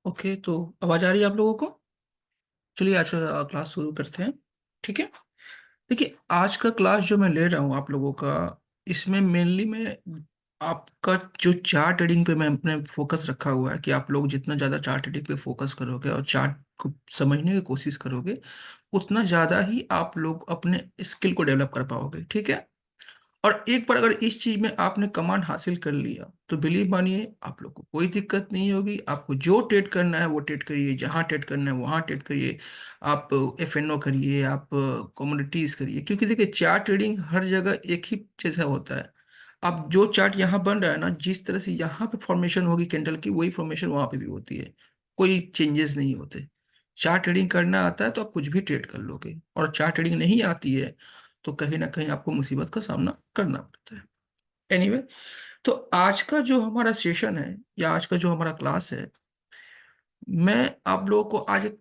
Okay, तो आवाज आ रही है आप लोगों को? चलिए आज का क्लास शुरू करते हैं। ठीक है। देखिए, आज का क्लास जो मैं ले रहा हूँ आप लोगों का, इसमें मेनली मैं आपका जो चार्ट रीडिंग पे मैं अपने फोकस रखा हुआ है कि आप लोग जितना ज़्यादा चार्ट रीडिंग पे फोकस करोगे और चार्ट को समझने की कोशिश करोगे, उतना ज़्यादा ही आप लोग अपने स्किल को डेवलप कर पाओगे। ठीक है। और एक बार अगर इस चीज में आपने कमांड हासिल कर लिया तो बिलीव मानिए आप लोग को कोई दिक्कत नहीं होगी। आपको जो ट्रेड करना है वो ट्रेड करिए, जहां ट्रेड करना है वहां ट्रेड करिए। आप एफएनओ करिए, आप कमोडिटीज करिए, क्योंकि देखिए चार्ट ट्रेडिंग हर जगह एक ही जैसा होता है। अब जो चार्ट यहाँ बन रहा है ना, जिस तरह से यहाँ पे फॉर्मेशन होगी कैंडल की, वही फॉर्मेशन वहां पे भी होती है। कोई चेंजेस नहीं होते। चार्ट ट्रेडिंग करना आता है तो आप कुछ भी ट्रेड कर लोगे, और चार्ट ट्रेडिंग नहीं आती है तो कहीं ना कहीं आपको मुसीबत का सामना करना पड़ता है। एनीवे, तो आज का जो हमारा सेशन है या आज का जो हमारा क्लास है, मैं आप लोगों को आज एक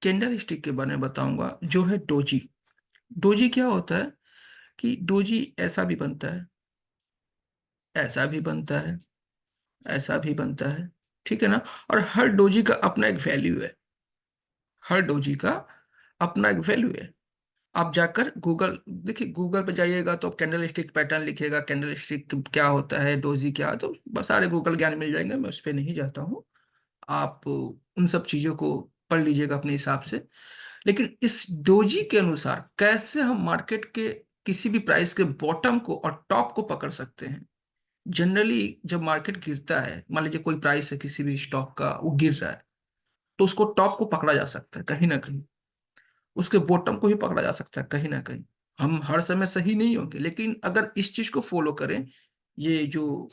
कैंडल स्टिक के बारे में बताऊंगा जो है डोजी। डोजी क्या होता है कि डोजी ऐसा भी बनता है, ऐसा भी बनता है, ऐसा भी बनता है। ठीक है ना। और हर डोजी का अपना एक वैल्यू है। हर डोजी का अपना एक वैल्यू है। आप जाकर गूगल देखिए, गूगल पे जाइएगा तो कैंडल स्टिक पैटर्न लिखिएगा, कैंडल स्टिक क्या होता है, डोजी क्या है, तो बस सारे गूगल ज्ञान मिल जाएंगे। मैं उस पर नहीं जाता हूँ। आप उन सब चीजों को पढ़ लीजिएगा अपने हिसाब से। लेकिन इस डोजी के अनुसार कैसे हम मार्केट के किसी भी प्राइस के बॉटम को और टॉप को पकड़ सकते हैं। जनरली जब मार्केट गिरता है, मान लीजिए कोई प्राइस है किसी भी स्टॉक का, वो गिर रहा है, तो उसको टॉप को पकड़ा जा सकता है कहीं ना कहीं, उसके बॉटम को ही पकड़ा जा सकता है कहीं ना कहीं। हम हर समय सही नहीं होंगे, लेकिन अगर इस चीज को फॉलो करें, ये जो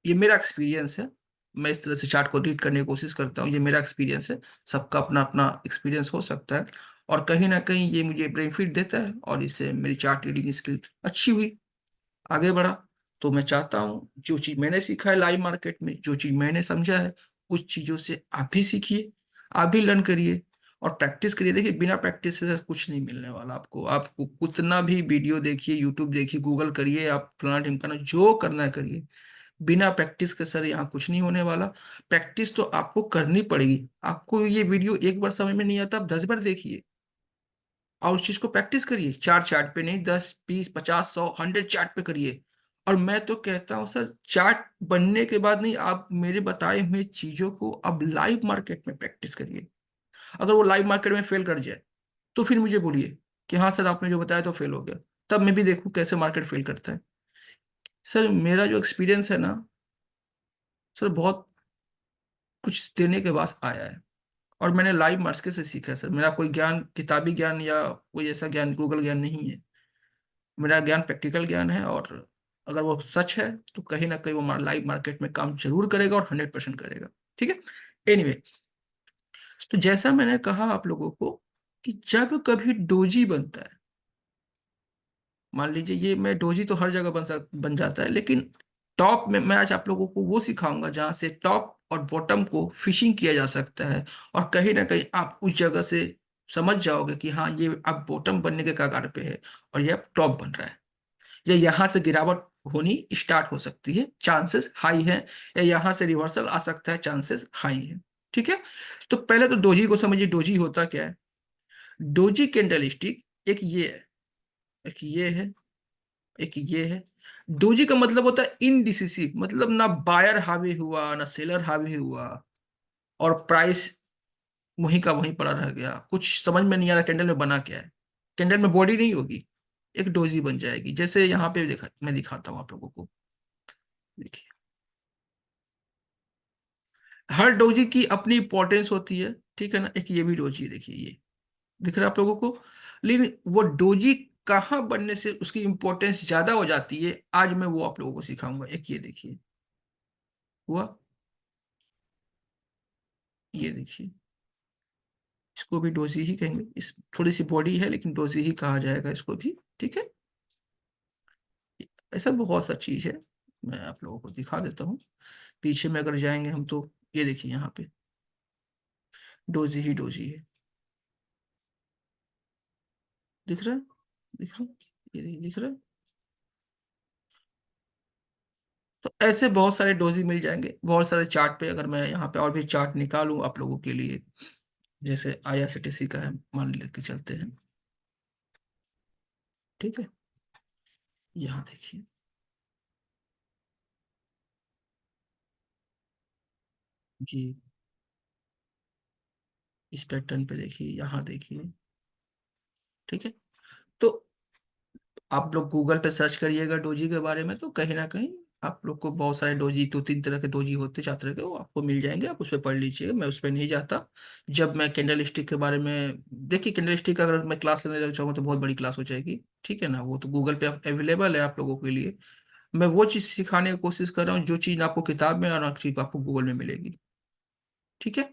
ये मेरा एक्सपीरियंस है, मैं इस तरह से चार्ट को रीड करने की कोशिश करता हूँ, ये मेरा एक्सपीरियंस है। सबका अपना अपना एक्सपीरियंस हो सकता है, और कहीं ना कहीं ये मुझे बेनिफिट देता है, और इससे मेरी चार्ट रीडिंग स्किल अच्छी हुई, आगे बढ़ा। तो मैं चाहता हूँ जो चीज मैंने सीखा है लाइव मार्केट में, जो चीज मैंने समझा है, उस चीजों से आप भी सीखिए, आप भी लर्न करिए और प्रैक्टिस करिए। देखिए, बिना प्रैक्टिस से कुछ नहीं मिलने वाला आपको। आपको कितना भी वीडियो देखिए, यूट्यूब देखिए, गूगल करिए, आप फलाना ढिमकाना जो करना है करिए, बिना प्रैक्टिस के सर यहाँ कुछ नहीं होने वाला। प्रैक्टिस तो आपको करनी पड़ेगी। आपको ये वीडियो एक बार समझ में नहीं आता, आप 10 बार देखिए और उस चीज को प्रैक्टिस करिए। चार चार्ट पे नहीं, 10, 20, 50, 100, 100 चार्ट पे करिए। और मैं तो कहता हूँ सर, चार्ट बनने के बाद नहीं, आप मेरे बताए हुए चीजों को अब लाइव मार्केट में प्रैक्टिस करिए। अगर वो लाइव मार्केट में फेल कर जाए तो फिर मुझे बोलिए कि हाँ सर आपने जो बताया तो फेल हो गया, तब मैं भी देखूं कैसे मार्केट फेल करता है। सर मेरा जो एक्सपीरियंस है ना सर, बहुत कुछ देने के बाद आया है, और मैंने लाइव मार्केट से सीखा है सर। मेरा कोई ज्ञान किताबी ज्ञान या कोई ऐसा ज्ञान गूगल ज्ञान नहीं है। मेरा ज्ञान प्रैक्टिकल ज्ञान है, और अगर वो सच है तो कहीं ना कहीं वो लाइव मार्केट में काम जरूर करेगा और 100% करेगा। ठीक है। एनीवे, तो जैसा मैंने कहा आप लोगों को कि जब कभी डोजी बनता है, मान लीजिए ये मैं डोजी तो हर जगह बन जाता है, लेकिन टॉप में मैं आज आप लोगों को वो सिखाऊंगा जहां से टॉप और बॉटम को फिशिंग किया जा सकता है। और कहीं ना कहीं आप उस जगह से समझ जाओगे कि हाँ ये अब बॉटम बनने के कगार पे है और ये अब टॉप बन रहा है, या यहाँ से गिरावट होनी स्टार्ट हो सकती है, चांसेस हाई है, या यहाँ से रिवर्सल आ सकता है, चांसेस हाई है। ठीक है। तो पहले तो डोजी को समझिए, डोजी होता क्या है। डोजी कैंडल स्टिक एक ये है, एक ये है, एक ये है। डोजी का मतलब होता है इनडिसिसिव, मतलब ना बायर हावी हुआ ना सेलर हावी हुआ, और प्राइस वहीं का वहीं पड़ा रह गया। कुछ समझ में नहीं आ रहा कैंडल में बना क्या है। कैंडल में बॉडी नहीं होगी, एक डोजी बन जाएगी। जैसे यहाँ पे देखा, मैं दिखाता हूँ आप लोगों को। देखिए, हर डोजी की अपनी इंपॉर्टेंस होती है। ठीक है ना। एक ये भी डोजी देखिए, ये दिख रहा है आप लोगों को। लेकिन वो डोजी कहाँ बनने से उसकी इंपॉर्टेंस ज्यादा हो जाती है, आज मैं वो आप लोगों को सिखाऊंगा। एक ये देखिए, हुआ, ये देखिए, इसको भी डोजी ही कहेंगे। इस थोड़ी सी बॉडी है लेकिन डोजी ही कहा जाएगा इसको भी। ठीक है। ऐसा बहुत सा चीज है, मैं आप लोगों को दिखा देता हूँ। पीछे में अगर जाएंगे हम तो ये देखिए, यहाँ पे डोजी ही डोजी है। दिख रहा है, दिख रहा है, ये दिख रहा है। तो ऐसे बहुत सारे डोजी मिल जाएंगे, बहुत सारे चार्ट पे। अगर मैं यहाँ पे और भी चार्ट निकालूं आप लोगों के लिए, जैसे आईआरसीटीसी का है, मान लेके चलते हैं। ठीक है, यहाँ देखिए। जी, इस पैटर्न पे देखिए, यहाँ देखिए। ठीक है, तो आप लोग गूगल पे सर्च करिएगा डोजी के बारे में, तो कहीं ना कहीं आप लोग को बहुत सारे डोजी, दो तीन तरह के डोजी होते हैं, चार तरह के, वो आपको मिल जाएंगे। आप उस पर पढ़ लीजिएगा, मैं उस पर नहीं जाता। जब मैं कैंडल स्टिक के बारे में, देखिए कैंडल स्टिक का अगर मैं क्लास लेने लग चाहूँ तो बहुत बड़ी क्लास हो जाएगी। ठीक है ना, वो तो गूगल पे अवेलेबल है आप लोगों के लिए। मैं वो चीज़ सिखाने की कोशिश कर रहा हूँ जो चीज़ आपको किताब में और चीज़ आपको गूगल में मिलेगी। ठीक है,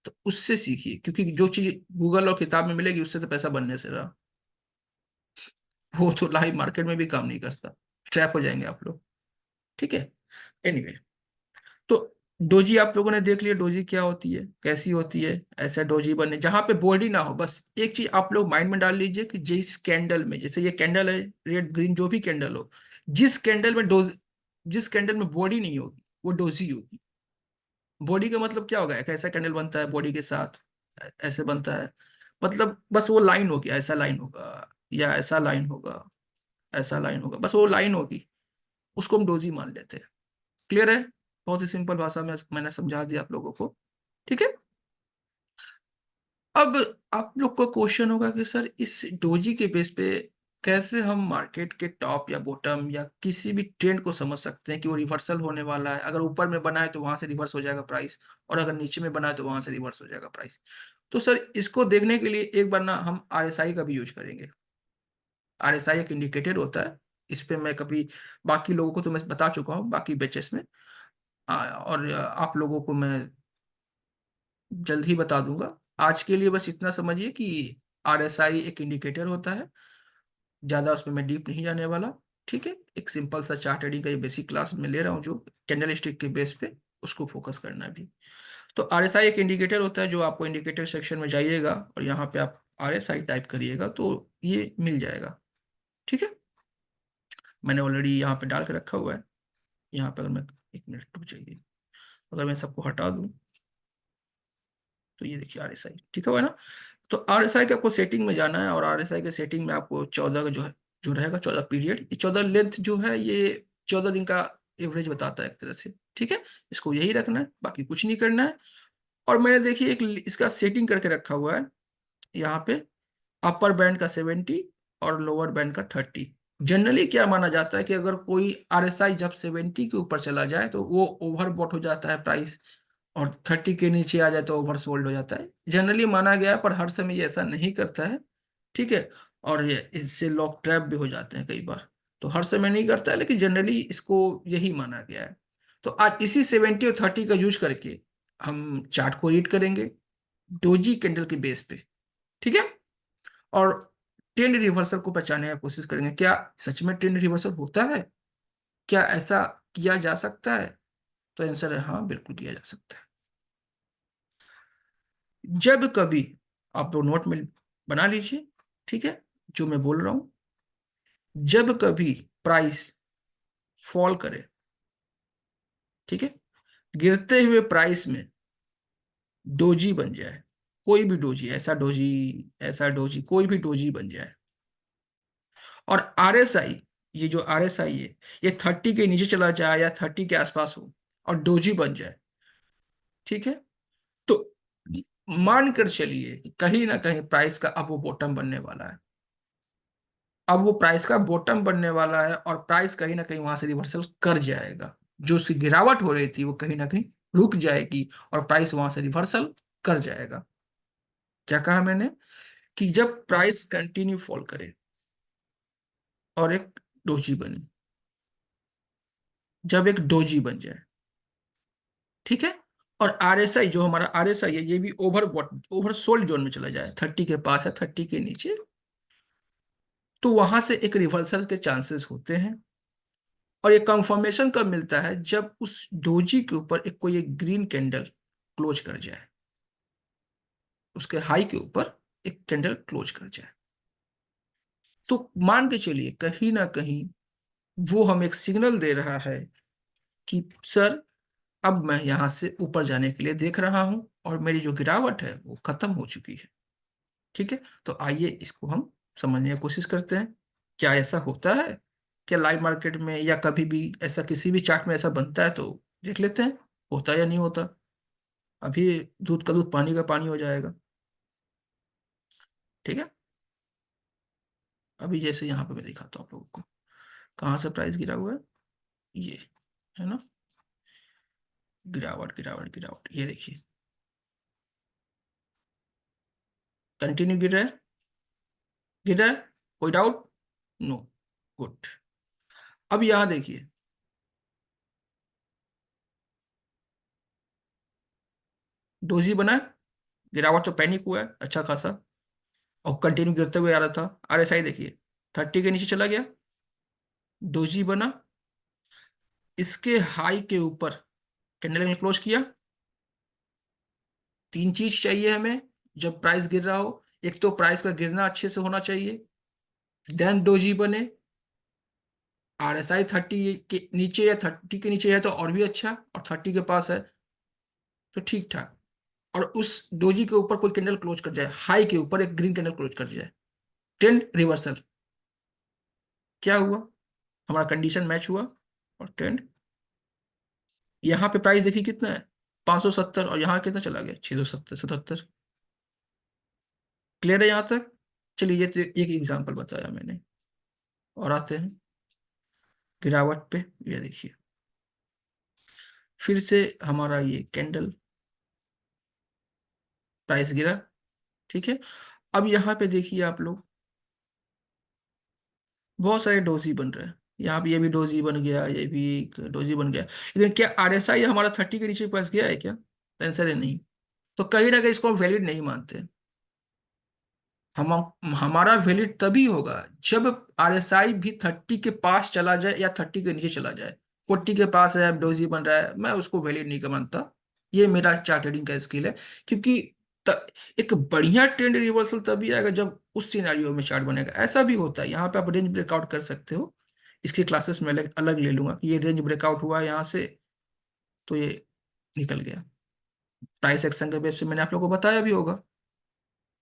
तो उससे सीखिए, क्योंकि जो चीज़ गूगल और किताब में मिलेगी उससे तो पैसा बनने से रहा, वो तो लाइव मार्केट में भी काम नहीं करता। ट्रैप हो जाएंगे आप लोग। ठीक है, एनीवे, तो डोजी आप लोगों ने देख लिया, डोजी क्या होती है, कैसी होती है। ऐसा डोजी बने जहां पे बॉडी ना हो। बस एक चीज आप लोग माइंड में डाल लीजिए कि जिस कैंडल में, जैसे ये कैंडल है, रेड ग्रीन जो भी कैंडल हो, जिस कैंडल में डोज जिस कैंडल में बॉडी नहीं होगी वो डोजी होगी। बॉडी का मतलब क्या होगा, एक ऐसा कैंडल बनता है बॉडी के साथ, ऐसे बनता है, मतलब बस वो लाइन होगी, ऐसा लाइन होगा, या ऐसा लाइन होगा, ऐसा लाइन होगा, बस वो लाइन होगी, उसको हम डोजी मान लेते हैं। क्लियर है? बहुत ही सिंपल भाषा में मैंने समझा दिया आप लोगों को। ठीक है, अब आप लोग को क्वेश्चन होगा कि सर इस डोजी के बेस पे कैसे हम मार्केट के टॉप या बॉटम या किसी भी ट्रेंड को समझ सकते हैं कि वो रिवर्सल होने वाला है। अगर ऊपर में बना है तो वहां से रिवर्स हो जाएगा प्राइस, और अगर नीचे में बना है तो वहां से रिवर्स हो जाएगा प्राइस। तो सर इसको देखने के लिए एक बार ना हम आरएसआई का भी यूज करेंगे। आरएसआई एक इंडिकेटर होता है। इस पे मैं कभी, बाकी लोगों को तो मैं बता चुका हूँ बाकी बैचेस में, और आप लोगों को मैं जल्द ही बता दूंगा। आज के लिए बस इतना समझिए कि आरएसआई एक इंडिकेटर होता है, ज्यादा उसमें मैं डीप नहीं जाने वाला। ठीक है, एक सिंपल सा चार्ट रीडिंग का ये बेसिक क्लास में ले रहा हूँ, जो कैंडल स्टिक के बेस पे उसको फोकस करना है भी। तो आरएसआई एक इंडिकेटर होता है, जो आपको इंडिकेटर सेक्शन में जाइएगा और यहाँ पे आप आरएसआई टाइप करिएगा तो ये मिल जाएगा। ठीक है, मैंने ऑलरेडी यहाँ पे डाल के रखा हुआ है। यहाँ पे अगर मैं, एक मिनट रुक जाइए, अगर मैं सबको हटा दूँ तो ये देखिए आरएसआई ठीक है ना। तो आरएसआई के आपको सेटिंग में जाना है, और आरएसआई के सेटिंग में आपको 14 का जो है, जो रहेगा 14 पीरियड, ये 14 लेंथ जो है, ये 14 दिन का एवरेज बताता है एक तरह से। ठीक है, इसको यही रखना है, बाकी कुछ नहीं करना है। और मैंने देखिए एक इसका सेटिंग करके रखा हुआ है यहाँ पे, अपर बैंड का 70 और लोअर बैंड का 30। जनरली क्या माना जाता है कि अगर कोई आरएसआई जब 70 के ऊपर चला जाए तो वो ओवरबॉट हो जाता है प्राइस, और 30 के नीचे आ जाए तो ओवर सोल्ड हो जाता है। जनरली माना गया है, पर हर समय ये ऐसा नहीं करता है। ठीक है, और ये इससे लॉक ट्रैप भी हो जाते हैं कई बार। तो हर समय नहीं करता है, लेकिन जनरली इसको यही माना गया है। तो आज इसी 70 और 30 का यूज करके हम चार्ट को रीड करेंगे डोजी कैंडल के बेस पे। ठीक है, और ट्रेंड रिवर्सल को पहचानने की कोशिश करेंगे, क्या सच में ट्रेंड रिवर्सल होता है, क्या ऐसा किया जा सकता है। तो आंसर है हाँ, बिल्कुल किया जा सकता है। जब कभी, आप लोग नोट में बना लीजिए, ठीक है, जो मैं बोल रहा हूं, जब कभी प्राइस फॉल करे, ठीक है, गिरते हुए प्राइस में डोजी बन जाए, कोई भी डोजी, ऐसा डोजी, ऐसा डोजी, कोई भी डोजी बन जाए, और आरएसआई, ये जो आरएसआई है, ये 30 के नीचे चला जाए या 30 के आसपास हो और डोजी बन जाए, ठीक है, तो मान कर चलिए कि कहीं ना कहीं प्राइस का अब वो बॉटम बनने वाला है। अब वो प्राइस का बॉटम बनने वाला है, और प्राइस कहीं ना कहीं वहां से रिवर्सल कर जाएगा। जो उसकी गिरावट हो रही थी वो कहीं ना कहीं रुक जाएगी, और प्राइस वहां से रिवर्सल कर जाएगा। क्या कहा मैंने, कि जब प्राइस कंटिन्यू फॉल करे और एक डोजी बने, जब एक डोजी बन जाए, ठीक है, और आरएसआई, जो हमारा आरएसआई है, ये भी ओवर सोल्ड जोन में चला जाए, 30 के पास है, 30 के नीचे, तो वहां से एक रिवर्सल के चांसेस होते हैं। और ये कंफर्मेशन कब मिलता है, जब उस डोजी के ऊपर एक कोई एक ग्रीन कैंडल क्लोज कर जाए, उसके हाई के ऊपर एक कैंडल क्लोज कर जाए। तो मान के चलिए कहीं ना कहीं वो हमें एक सिग्नल दे रहा है कि सर अब मैं यहां से ऊपर जाने के लिए देख रहा हूं और मेरी जो गिरावट है वो खत्म हो चुकी है। ठीक है, तो आइए इसको हम समझने की कोशिश करते हैं। क्या ऐसा होता है? क्या लाइव मार्केट में या कभी भी ऐसा किसी भी चार्ट में ऐसा बनता है? तो देख लेते हैं होता है या नहीं होता। अभी दूध का दूध पानी का पानी हो जाएगा। ठीक है, अभी जैसे यहाँ पे मैं दिखाता हूँ आप लोगों को कहाँ से प्राइस गिरा हुआ है। ये है ना, गिरावट गिरावट गिरावट, ये देखिए कंटिन्यू गिर रहा है, गिर रहा है। कोई डाउट? नो। गुड। अब यहाँ देखिए, डोजी बना है, गिरावट तो पैनिक हुआ है अच्छा खासा, और कंटिन्यू गिरते हुए आ रहा था। आरएसआई देखिए 30 के नीचे चला गया, डोजी बना, इसके हाई के ऊपर कैंडल ने क्लोज किया। तीन चीज चाहिए हमें जब प्राइस गिर रहा हो। एक तो प्राइस का गिरना अच्छे से होना चाहिए, देन डोजी बने, आरएसआई 30 के नीचे या 30 के नीचे है तो और भी अच्छा, और 30 के पास है तो ठीक ठाक, और उस डोजी के ऊपर कोई कैंडल क्लोज कर जाए, हाई के ऊपर एक ग्रीन कैंडल क्लोज कर जाए, ट्रेंड रिवर्सल। क्या हुआ? हमारा कंडीशन मैच हुआ और ट्रेंड, यहाँ पे प्राइस देखिए कितना है, 570, और यहाँ कितना चला गया, 670 77। क्लियर है यहाँ तक? चलिए ये तो एक एग्जांपल बताया मैंने, और आते हैं गिरावट पे। ये देखिए फिर से हमारा ये कैंडल, प्राइस गिरा। ठीक है, अब यहाँ पे देखिए आप लोग, बहुत सारे डोजी बन रहे हैं। यहाँ पे ये भी डोजी बन गया, ये भी एक डोजी बन गया, लेकिन क्या आरएसआई हमारा 30 के नीचे पास गया है क्या? आंसर है नहीं। तो कहीं ना कहीं इसको हम वैलिड नहीं मानते। हम हमारा वैलिड तभी होगा जब आरएसआई भी 30 के पास चला जाए या 30 के नीचे चला जाए। 40 के पास है, डोजी बन रहा है, मैं उसको वैलिड नहीं मानता। ये मेरा चार्ट ट्रेडिंग का स्किल है। क्योंकि एक बढ़िया ट्रेंड रिवर्सल तभी आएगा जब उस सिनारियो में चार्ट बनेगा। ऐसा भी होता है, यहाँ पे आप रेंज ब्रेकआउट कर सकते हो। इसकी क्लासेस में अलग अलग ले लूंगा कि ये रेंज ब्रेकआउट हुआ है यहाँ से, तो ये निकल गया। प्राइस एक्शन के बेस पे मैंने आप लोगों को बताया भी होगा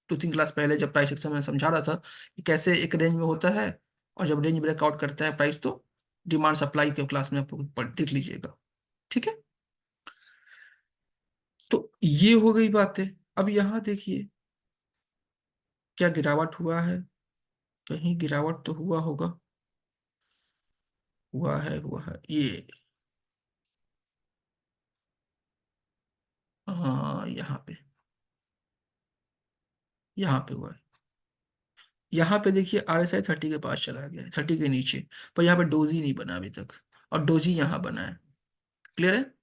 2-3 क्लास पहले, जब प्राइस एक्शन में समझा रहा था कि कैसे एक रेंज में होता है, और जब रेंज ब्रेकआउट करता है प्राइस, तो डिमांड सप्लाई के क्लास में आप लोग देख लीजिएगा। ठीक है, तो ये हो गई बातें। अब यहाँ देखिए क्या गिरावट हुआ है, कहीं गिरावट तो हुआ होगा, हुआ है ये। हाँ यहाँ पे हुआ है। यहाँ पे देखिए आरएसआई 30 के पास चला गया है, 30 के नीचे, पर यहाँ पे डोजी नहीं बना अभी तक, और डोजी यहाँ बना है। क्लियर है?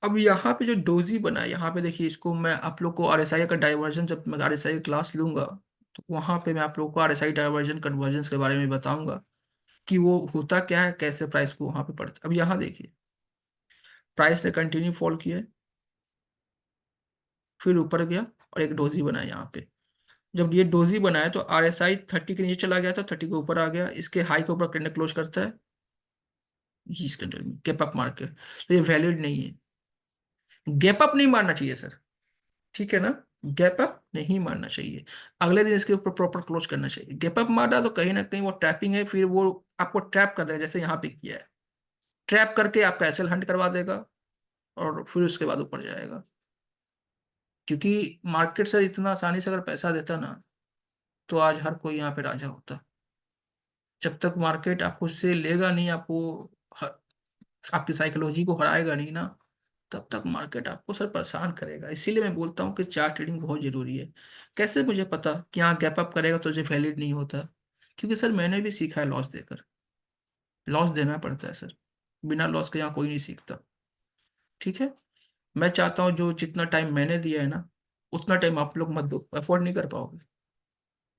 अब यहाँ पे जो डोजी बना है, यहाँ पे देखिए, इसको मैं आप लोग को आरएसआई का डाइवर्जन, जब मैं आरएसआई की क्लास लूंगा तो वहां पे मैं आप लोग को आरएसआई डाइवर्जन कन्वर्जेंस के बारे में बताऊंगा कि वो होता क्या है, कैसे प्राइस को वहां पे पड़ता है। अब यहाँ देखिए प्राइस ने कंटिन्यू फॉल किया है, फिर ऊपर गया और एक डोजी बना है यहाँ पे। जब ये डोजी बना है तो आरएसआई 30 के नीचे चला गया था, 30 के ऊपर आ गया, इसके हाई के ऊपर कैंडल क्लोज करता है, इस कैंडल में गैप अप मार्केट, तो ये वैलिड नहीं है। गैप अप नहीं मारना चाहिए सर, ठीक है ना, गैप अप नहीं मारना चाहिए। अगले दिन इसके ऊपर प्रॉपर क्लोज करना चाहिए। गैप अप मारा तो कहीं ना कहीं वो ट्रैपिंग है, फिर वो आपको ट्रैप कर देगा, जैसे यहाँ पे किया है, ट्रैप करके आपका एसएल हंट करवा देगा, और फिर उसके बाद ऊपर जाएगा। क्योंकि मार्केट से इतना आसानी से अगर पैसा देता ना, तो आज हर कोई यहाँ पे राजा होता। जब तक मार्केट आपको उससे लेगा नहीं, आपकी साइकोलॉजी को हराएगा नहीं ना, तब तक मार्केट आपको सर परेशान करेगा। इसीलिए मैं बोलता हूँ कि चार्ट ट्रेडिंग बहुत जरूरी है। कैसे मुझे पता कि यहाँ गैप अप करेगा तो ये वैलिड नहीं होता? क्योंकि सर मैंने भी सीखा है लॉस देकर, लॉस देना पड़ता है सर, बिना लॉस के यहाँ कोई नहीं सीखता। ठीक है, मैं चाहता हूँ जो जितना टाइम मैंने दिया है ना, उतना टाइम आप लोग मत दो, अफोर्ड नहीं कर पाओगे।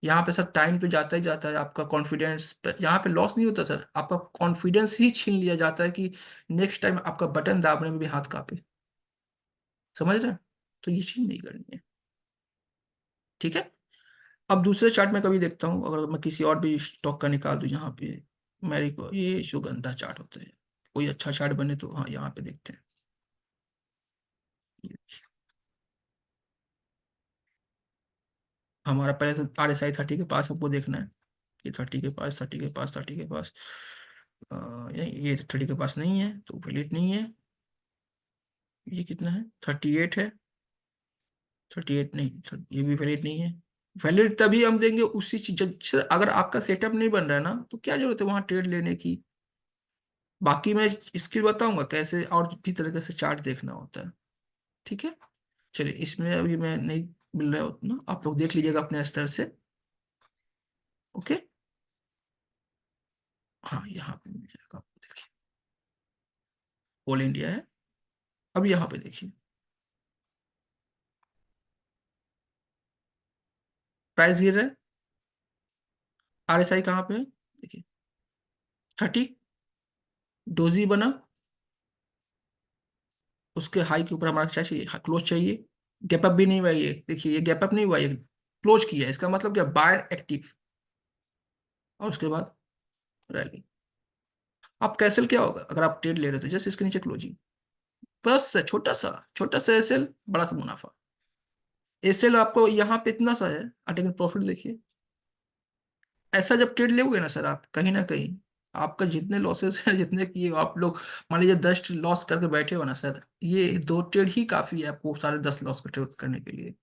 यहाँ पे सर टाइम तो जाता ही जाता है, आपका कॉन्फिडेंस, यहाँ पे लॉस नहीं होता सर, आपका कॉन्फिडेंस ही छीन लिया जाता है कि नेक्स्ट टाइम आपका बटन दाबने में भी हाथ कांपे। समझ रहे हैं? तो ये चीज नहीं करनी है। ठीक है, अब दूसरे चार्ट में कभी देखता हूँ, अगर मैं किसी और भी स्टॉक का निकाल दूं यहाँ पे, मेरी को ये जो गंदा चार्ट होता है, कोई अच्छा चार्ट बने तो हाँ यहाँ पे देखते हैं। ये देखिए, हमारा पहले तो RSI 30 के पास हमको देखना है कि 30 के पास, 30 के पास, 30 के पास। ये 30 के पास नहीं है तो वैलिड नहीं है। ये कितना है, 38 है। 38 नहीं, ये भी वैलिड नहीं है। वैलिड तभी हम देंगे उसी चीज सर, अगर आपका सेटअप नहीं बन रहा है ना तो क्या जरूरत है वहां ट्रेड लेने की। बाकी मैं स्किल बताऊंगा कैसे और भी तरीके से चार्ट देखना होता है। ठीक है, चलिए इसमें अभी मैं नहीं मिल रहा है उतना, आप लोग देख लीजिएगा अपने स्तर से। ओके, हाँ यहाँ पे मिल जाएगा आपको, देखिए ऑल इंडिया है। अब यहाँ पे देखिए प्राइस गिर रहा है। RSI कहाँ पे है, देखिए 30। डोजी बना, उसके हाई के ऊपर हमारा क्या चाहिए, क्लोज चाहिए। गैप अप भी नहीं हुआ ये, देखिए ये गैप अप नहीं हुआ, ये क्लोज किया है, इसका मतलब क्या, बायर एक्टिव। और उसके बाद रैली। आप कैसल क्या होगा अगर आप ट्रेड ले रहे हो तो जस्ट इसके नीचे क्लोजिंग, बस छोटा सा एसएल, बड़ा सा मुनाफा। एसएल आपको यहाँ पे इतना सा है, लेकिन प्रॉफिट देखिए। ऐसा जब ट्रेड लोगे ना सर आप, कहीं ना कहीं आपका जितने लॉसेस हैं, जितने किए हो आप लोग, मान लीजिए 10 लॉस करके बैठे हो ना सर, ये 2 ट्रेड ही काफी है आपको सारे 10 लॉस का ट्रेड करने के लिए।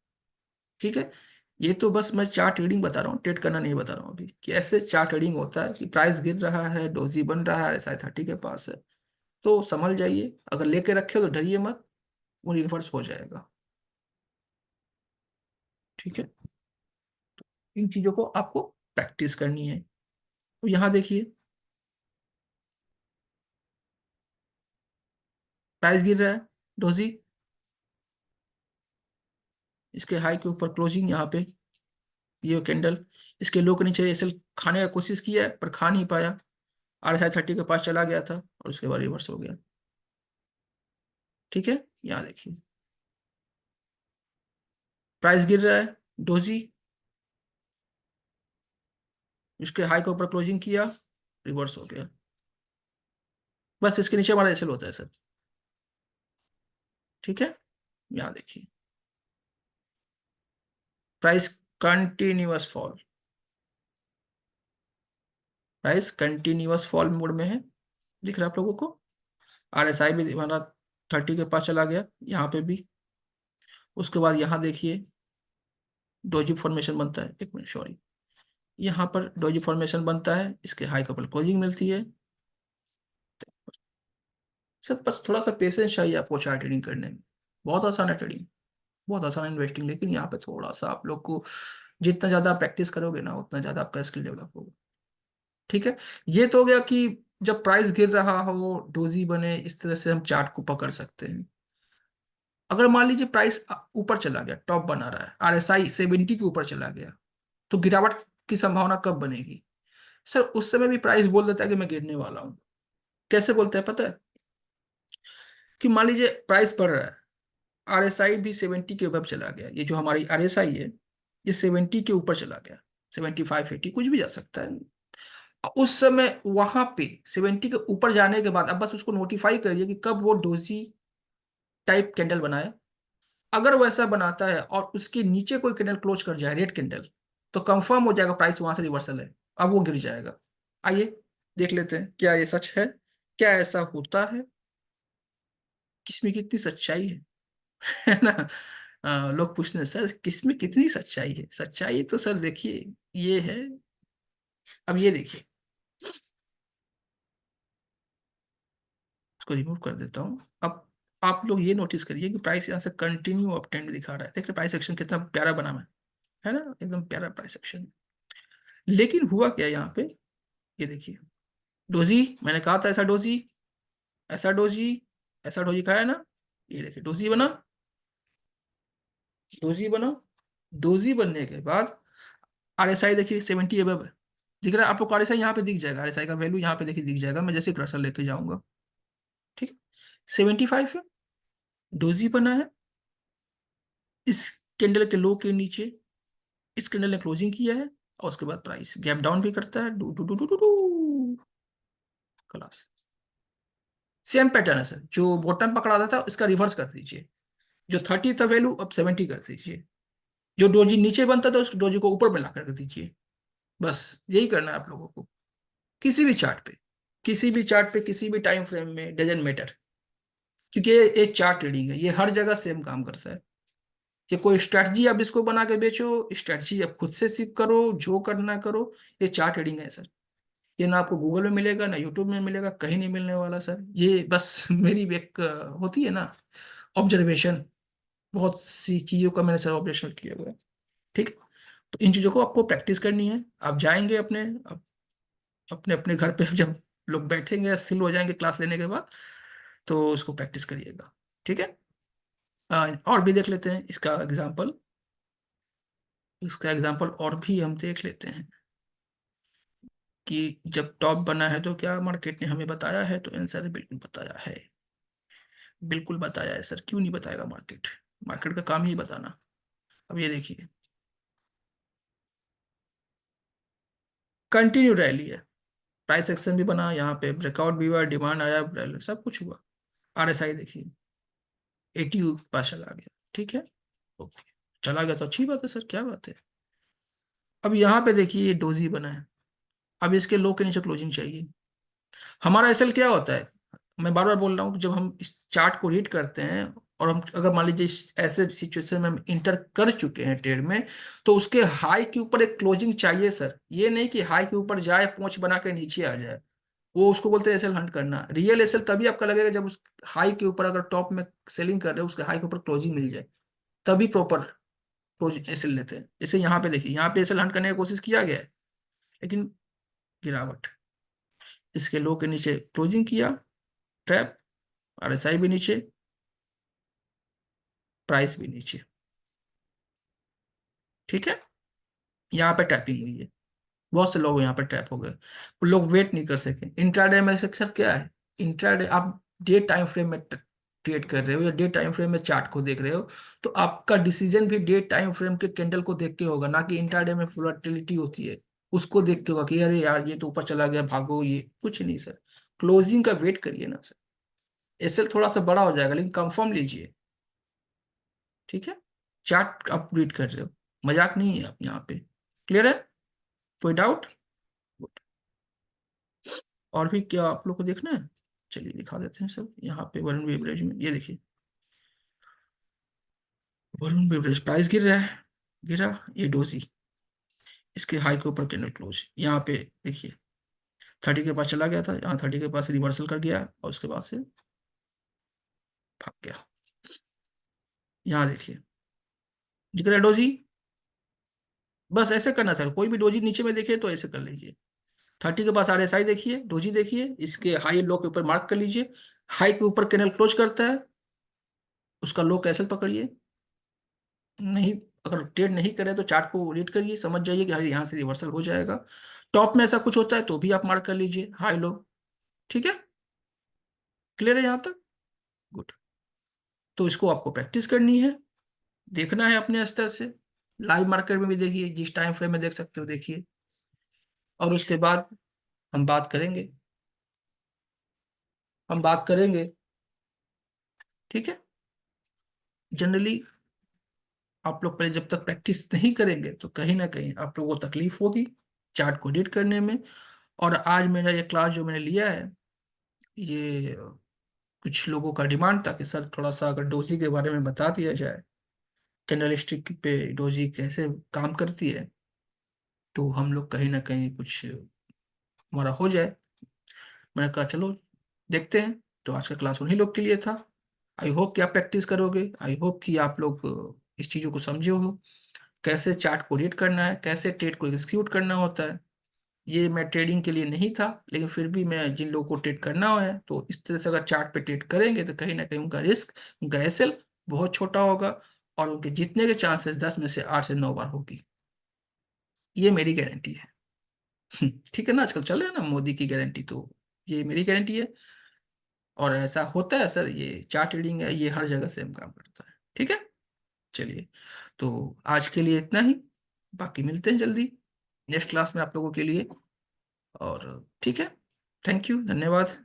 ठीक है, ये तो बस मैं चार्ट ट्रेडिंग बता रहा हूँ, ट्रेड करना नहीं बता रहा हूँ अभी, कि ऐसे चार्ट ट्रेडिंग होता है कि प्राइस गिर रहा है, डोजी बन रहा है, RSI 30 के पास है, तो संभल जाइए। अगर लेके रखे हो तो डरिए मत, वो रिवर्स हो जाएगा। ठीक है, इन चीजों को आपको प्रैक्टिस करनी है। तो यहाँ देखिए प्राइस गिर रहा है, डोजी, इसके हाई के ऊपर क्लोजिंग यहाँ पे, ये कैंडल, इसके लो के नीचे एसएल खाने का कोशिश किया है पर खा नहीं पाया, RSI 30 के पास चला गया था और उसके बाद रिवर्स हो गया। ठीक है, यहाँ देखिए प्राइस गिर रहा है, डोजी, इसके हाई के ऊपर क्लोजिंग किया, रिवर्स हो गया। बस इसके नीचे हमारा एसएल होता है सर। ठीक है, यहाँ देखिए price continuous fall, price continuous fall mode में है, दिख रहा है आप लोगों को। RSI भी हमारा 30 के पास चला गया यहाँ पे भी। उसके बाद यहाँ देखिए डोजी फॉर्मेशन बनता है, एक मिनट सॉरी, यहाँ पर डोजी फॉर्मेशन बनता है, इसके हाई के ऊपर क्लोजिंग मिलती है। सर बस थोड़ा सा पेशेंस चाहिए आपको चार्ट ट्रेडिंग करने में, बहुत आसान है ट्रेडिंग, बहुत आसान है इन्वेस्टिंग, लेकिन यहाँ पे थोड़ा सा आप लोग को जितना ज्यादा प्रैक्टिस करोगे ना उतना ज्यादा आपका स्किल डेवलप होगा। ठीक है, ये तो हो गया कि जब प्राइस गिर रहा हो, डोजी बने, इस तरह से हम चार्ट को पकड़ सकते हैं। अगर मान लीजिए प्राइस ऊपर चला गया, टॉप बना रहा है, RSI 70 के ऊपर चला गया, तो गिरावट की संभावना कब बनेगी सर, उस समय भी प्राइस बोल देता है कि मैं गिरने वाला हूँ। कैसे बोलते हैं पता है, कि मान लीजिए प्राइस बढ़ रहा है, RSI भी 70 के ऊपर चला गया, ये जो हमारी RSI है ये 70 के ऊपर चला गया, 75 80 कुछ भी जा सकता है। उस समय वहां पे 70 के ऊपर जाने के बाद अब बस उसको नोटिफाई करिए कि कब वो डोजी टाइप कैंडल बनाए। अगर वैसा बनाता है और उसके नीचे कोई कैंडल क्लोज कर जाए, रेड कैंडल, तो कंफर्म हो जाएगा प्राइस वहां से रिवर्सल है, अब वो गिर जाएगा। आइए देख लेते हैं क्या ये सच है, क्या ऐसा होता है, किसमें कितनी सच्चाई है है ना। लोग पूछते हैं सर किसमें कितनी सच्चाई है, सच्चाई तो सर देखिए ये है। अब ये देखिए, इसको रिमूव कर देता हूँ। अब आप लोग ये नोटिस करिए कि प्राइस यहाँ से कंटिन्यू अप ट्रेंड दिखा रहा है, देख रहे प्राइस एक्शन कितना प्यारा बना हुआ है ना, एकदम प्यारा प्राइस एक्शन। लेकिन हुआ क्या यहाँ पे, ये देखिए डोजी, मैंने कहा था ऐसा डोजी, ऐसा डोजी, ऐसा डोजी खाया ना, ये देखिए डोजी बना, डोजी बना, डोजी बनने के बाद RSI देखिए 70 अबव है, दिख रहा है आपको RSI यहाँ पे दिख जाएगा, RSI का वैल्यू यहाँ पे देखिए दिख जाएगा, मैं जैसे कर्सर लेके जाऊंगा। ठीक, 75 है, डोजी बना है, इस कैंडल के लो के नीचे इस कैंडल ने क्लोजिंग किया है, और उसके बाद प्राइस गैप डाउन भी करता है, do do do do do do, खलास। सेम पैटर्न है सर, जो बॉटम पकड़ा था इसका रिवर्स कर दीजिए, जो 30 था वैल्यू अब 70 कर दीजिए, जो डोजी नीचे बनता था उस डोजी को ऊपर में ला कर दीजिए। बस यही करना है आप लोगों को, किसी भी चार्ट पे, किसी भी चार्ट पे, किसी भी टाइम फ्रेम में, डजेंट मैटर। क्योंकि ये चार्ट ट्रेडिंग है, ये हर जगह सेम काम करता है। कि कोई स्ट्रैटेजी आप इसको बना के बेचो, स्ट्रैटेजी आप खुद से सीख करो, जो करना करो, ये चार्ट ट्रेडिंग है सर। ये ना आपको गूगल में मिलेगा, ना यूट्यूब में मिलेगा, कहीं नहीं मिलने वाला सर। ये बस मेरी भी एक होती है ना ऑब्जर्वेशन, बहुत सी चीजों का मैंने सर ऑब्जर्वेशन किया हुआ है। ठीक है? तो इन चीजों को आपको प्रैक्टिस करनी है। आप जाएंगे अपने अपने घर पे, जब लोग बैठेंगे स्थिर हो जाएंगे क्लास लेने के बाद, तो उसको प्रैक्टिस करिएगा। ठीक है? और भी देख लेते हैं इसका एग्जाम्पल और भी हम देख लेते हैं कि जब टॉप बना है तो क्या मार्केट ने हमें बताया है, तो आंसर है बिल्कुल बताया है। बिल्कुल बताया है सर, क्यों नहीं बताएगा मार्केट? मार्केट का काम ही बताना। अब ये देखिए, कंटिन्यू रैली है, प्राइस एक्शन भी बना, यहाँ पे ब्रेकआउट भी हुआ, डिमांड आया, सब कुछ हुआ। RSI देखिए 80 पास चला गया। ठीक है? ओके, चला गया तो अच्छी बात है सर, क्या बात है। अब यहाँ पे देखिए ये डोजी बना है, अब इसके लो के नीचे क्लोजिंग चाहिए। हमारा एसएल क्या होता है, मैं बार बार बोल रहा हूँ कि जब हम इस चार्ट को रीड करते हैं और हम अगर मान लीजिए ऐसे सिचुएशन में हम इंटर कर चुके हैं ट्रेड में, तो उसके हाई के ऊपर एक क्लोजिंग चाहिए सर। ये नहीं कि हाई के ऊपर जाए पूंछ बना के नीचे आ जाए, वो उसको बोलते हैं एसएल हंट करना। रियल एसएल तभी आपका लगेगा जब उस हाई के ऊपर, अगर टॉप में सेलिंग कर रहे हो उसके हाई के ऊपर क्लोजिंग मिल जाए, तभी प्रॉपर क्लोजिंग एसएल लेते हैं। जैसे यहाँ पे देखिए, यहाँ पे एसएल हंट करने की कोशिश किया गया है, लेकिन गिरावट, इसके लो के नीचे क्लोजिंग किया, ट्रैप, RSI भी नीचे, प्राइस भी नीचे। ठीक है? यहाँ पे टैपिंग हुई है, बहुत से लोग यहाँ पे टैप हो गए, वो लोग वेट नहीं कर सके। इंट्राडे में से सर क्या है, इंट्राडे आप डे टाइम फ्रेम में ट्रेड कर रहे हो या डे टाइम फ्रेम में चार्ट को देख रहे हो, तो आपका डिसीजन भी डे टाइम फ्रेम के कैंडल को देख के होगा, ना कि इंट्राडे में वोलेटिलिटी होती है उसको देख के होगा कि अरे यार ये तो ऊपर चला गया भागो। ये कुछ नहीं सर, क्लोजिंग का वेट करिए ना सर। एसएल थोड़ा सा बड़ा हो जाएगा लेकिन कंफर्म लीजिए। ठीक है? चार्ट आप रीड कर रहे हो, मजाक नहीं है आप यहाँ पे। क्लियर है? कोई डाउट? और भी क्या आप लोग को देखना है? चलिए दिखा देते हैं सब। यहाँ पे वरुण बेवरेज में ये देखिए, वरुण बेवरेज प्राइस गिर रहा है, गिरा, ये डोजी, इसके हाई के ऊपर कैंडल क्लोज यहाँ पे देखिए, 30 के पास चला गया था, यहाँ 30 के पास रिवर्सल कर गया और उसके बाद से भाग गया। यहाँ देखिए दिख रहा है डोजी। बस ऐसे करना सर, कोई भी डोजी नीचे में देखे तो ऐसे कर लीजिए। 30 के पास RSI देखिए, डोजी देखिए, इसके हाई लो के ऊपर मार्क कर लीजिए। हाई के ऊपर कैंडल क्लोज करता है, उसका लो कैसे पकड़िए। नहीं, अगर ट्रेड नहीं करे तो चार्ट को रीड करिए, समझ जाइए कि अरे यहाँ से रिवर्सल हो जाएगा। टॉप में ऐसा कुछ होता है तो भी आप मार्क कर लीजिए हाई लो। ठीक है? क्लियर है यहाँ तक? गुड। तो इसको आपको प्रैक्टिस करनी है, देखना है अपने स्तर से। लाइव मार्केट में भी देखिए, जिस टाइम फ्रेम में देख सकते हो देखिए, और उसके बाद हम बात करेंगे, हम बात करेंगे। ठीक है? जनरली आप लोग पहले जब तक प्रैक्टिस नहीं करेंगे तो कहीं ना कहीं आप लोगों को तकलीफ होगी चार्ट को रीड करने में। और आज मेरा ये क्लास जो मैंने लिया है, ये कुछ लोगों का डिमांड था कि सर थोड़ा सा अगर डोजी के बारे में बता दिया जाए, कैंडलस्टिक पे डोजी कैसे काम करती है, तो हम लोग कहीं ना कहीं कुछ हमारा हो जाए। मैंने कहा चलो देखते हैं। तो आज का क्लास उन्हीं लोग के लिए था। आई होप कि आप प्रैक्टिस करोगे, आई होप कि आप लोग इस चीज़ों को समझे हो, कैसे चार्ट को रीड करना है, कैसे ट्रेड को एग्जीक्यूट करना होता है। ये मैं ट्रेडिंग के लिए नहीं था, लेकिन फिर भी मैं जिन लोगों को ट्रेड करना है तो इस तरह से अगर चार्ट पे ट्रेड करेंगे तो कहीं ना कहीं उनका रिस्क, उनका एसएल बहुत छोटा होगा, और उनके जीतने के चांसेस 10 में से 8 से 9 बार होगी। ये मेरी गारंटी है। ठीक है ना, आजकल चल रहा है ना मोदी की गारंटी, तो ये मेरी गारंटी है। और ऐसा होता है सर, ये चार्ट रीडिंग है, ये हर जगह सेम काम करता है। ठीक है? चलिए, तो आज के लिए इतना ही, बाकी मिलते हैं जल्दी नेक्स्ट क्लास में आप लोगों के लिए। और ठीक है, थैंक यू, धन्यवाद।